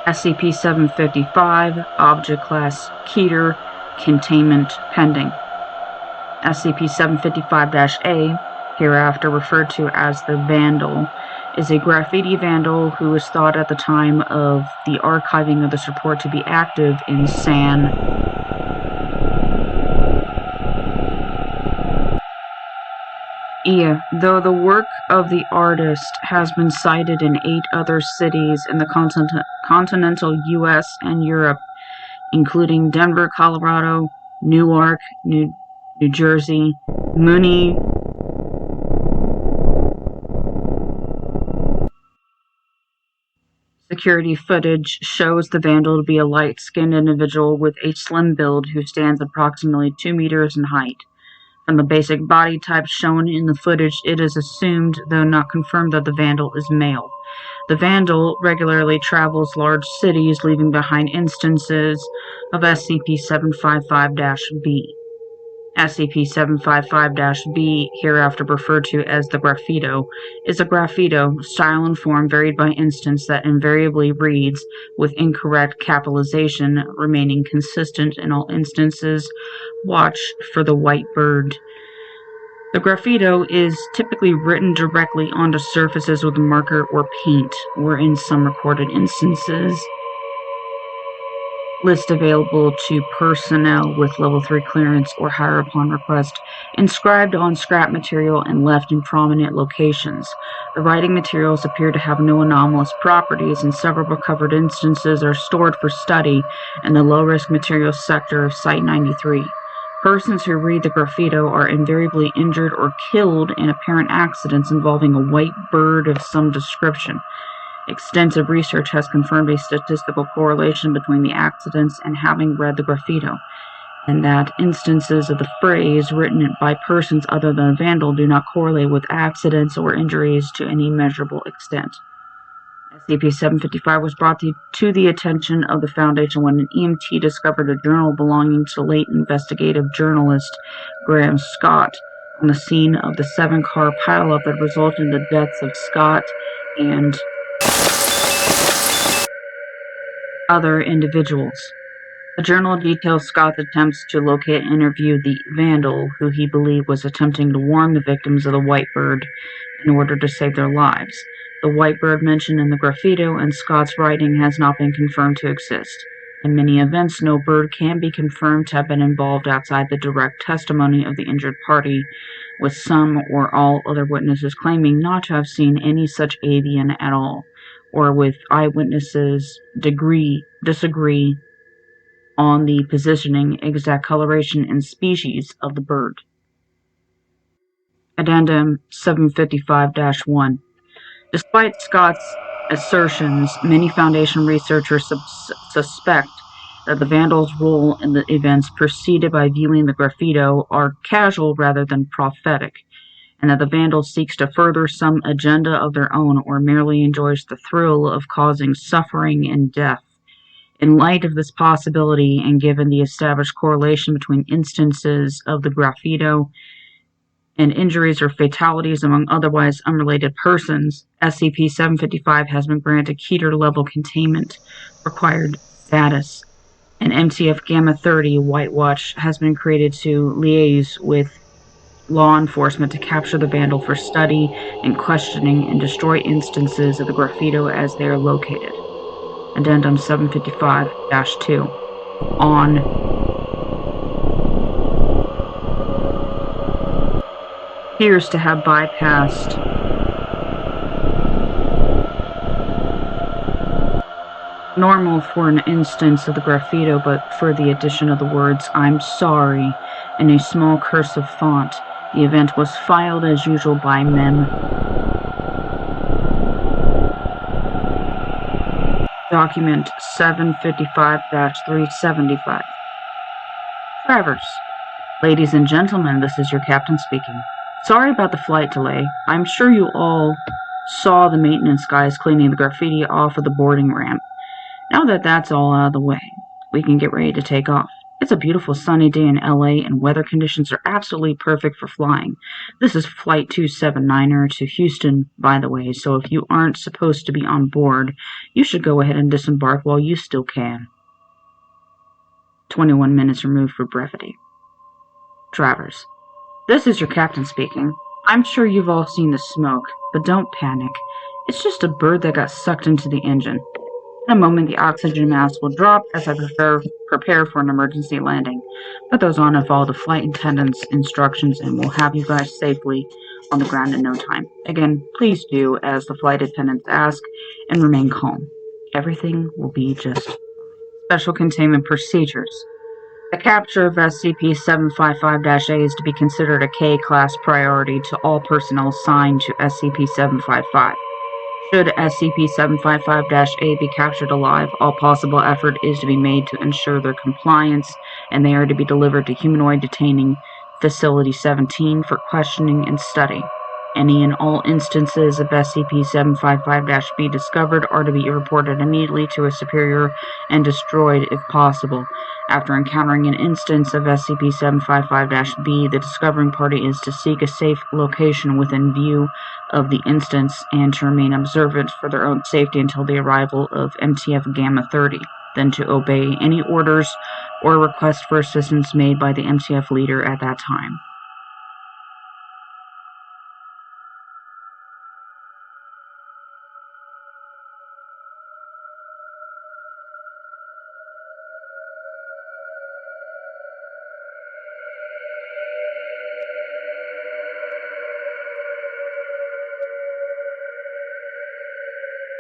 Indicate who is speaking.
Speaker 1: SCP-755, Object Class Keter, Containment Pending. SCP-755-A, hereafter referred to as the Vandal, is a graffiti vandal who was thought at the time of the archiving of this report to be active in San though the work of the artist has been cited in 8 other cities in the continental U.S. and Europe, including Denver, Colorado, Newark, New Jersey, Muni, security footage shows the vandal to be a light-skinned individual with a slim build who stands approximately 2 meters in height. From the basic body type shown in the footage, it is assumed, though not confirmed, that the vandal is male. The vandal regularly travels large cities, leaving behind instances of SCP-755-B. SCP-755-B, hereafter referred to as the Graffito, is a graffito, style and form varied by instance, that invariably reads, with incorrect capitalization remaining consistent in all instances, "Watch for the white bird." The graffito is typically written directly onto surfaces with marker or paint, or in some recorded instances, list available to personnel with level 3 clearance or higher upon request, inscribed on scrap material and left in prominent locations. The writing materials appear to have no anomalous properties, and several recovered instances are stored for study in the low-risk materials sector of Site 93. Persons who read the graffito are invariably injured or killed in apparent accidents involving a white bird of some description. Extensive research has confirmed a statistical correlation between the accidents and having read the graffito, and that instances of the phrase written by persons other than the vandal do not correlate with accidents or injuries to any measurable extent. SCP-755 was brought to the attention of the Foundation when an EMT discovered a journal belonging to late investigative journalist Graham Scott on the scene of the 7-car pileup that resulted in the deaths of Scott and other individuals. The journal details Scott's attempts to locate and interview the vandal, who he believed was attempting to warn the victims of the white bird in order to save their lives. The white bird mentioned in the graffito and Scott's writing has not been confirmed to exist. In many events, no bird can be confirmed to have been involved outside the direct testimony of the injured party, with some or all other witnesses claiming not to have seen any such avian at all, or with eyewitnesses disagree on the positioning, exact coloration, and species of the bird. Addendum 755-1. Despite Scott's assertions, many Foundation researchers suspect that the vandal's role in the events preceded by viewing the graffito are casual rather than prophetic, and that the vandal seeks to further some agenda of their own or merely enjoys the thrill of causing suffering and death. In light of this possibility, and given the established correlation between instances of the graffito and injuries or fatalities among otherwise unrelated persons, SCP-755 has been granted Keter-level containment required status. An MTF Gamma 30 White Watch has been created to liaise with law enforcement to capture the vandal for study and questioning and destroy instances of the graffito as they are located. Addendum 755-2. On appears to have bypassed normal for an instance of the graffito, but for the addition of the words "I'm sorry" in a small cursive font. The event was filed as usual by Mem. Document 755-375. Travers. Ladies and gentlemen, this is your captain speaking. Sorry about the flight delay. I'm sure you all saw the maintenance guys cleaning the graffiti off of the boarding ramp. Now that that's all out of the way, we can get ready to take off. It's a beautiful sunny day in LA and weather conditions are absolutely perfect for flying. This is Flight 279er to Houston, by the way, so if you aren't supposed to be on board, you should go ahead and disembark while you still can. 21 minutes removed for brevity. Travers. This is your captain speaking. I'm sure you've all seen the smoke, but don't panic. It's just a bird that got sucked into the engine. In a moment, the oxygen mask will drop as I prepare for an emergency landing. Put those on and follow the flight attendant's instructions, and we'll have you guys safely on the ground in no time. Again, please do as the flight attendants ask and remain calm. Everything will be just fine. Special containment procedures. The capture of SCP-755-A is to be considered a K-class priority to all personnel assigned to SCP-755. Should SCP-755-A be captured alive, all possible effort is to be made to ensure their compliance, and they are to be delivered to Humanoid Detaining Facility 17 for questioning and study. Any and all instances of SCP-755-B discovered are to be reported immediately to a superior and destroyed if possible. After encountering an instance of SCP-755-B, the discovering party is to seek a safe location within view of the instance and to remain observant for their own safety until the arrival of MTF Gamma 30, then to obey any orders or request for assistance made by the MTF leader at that time.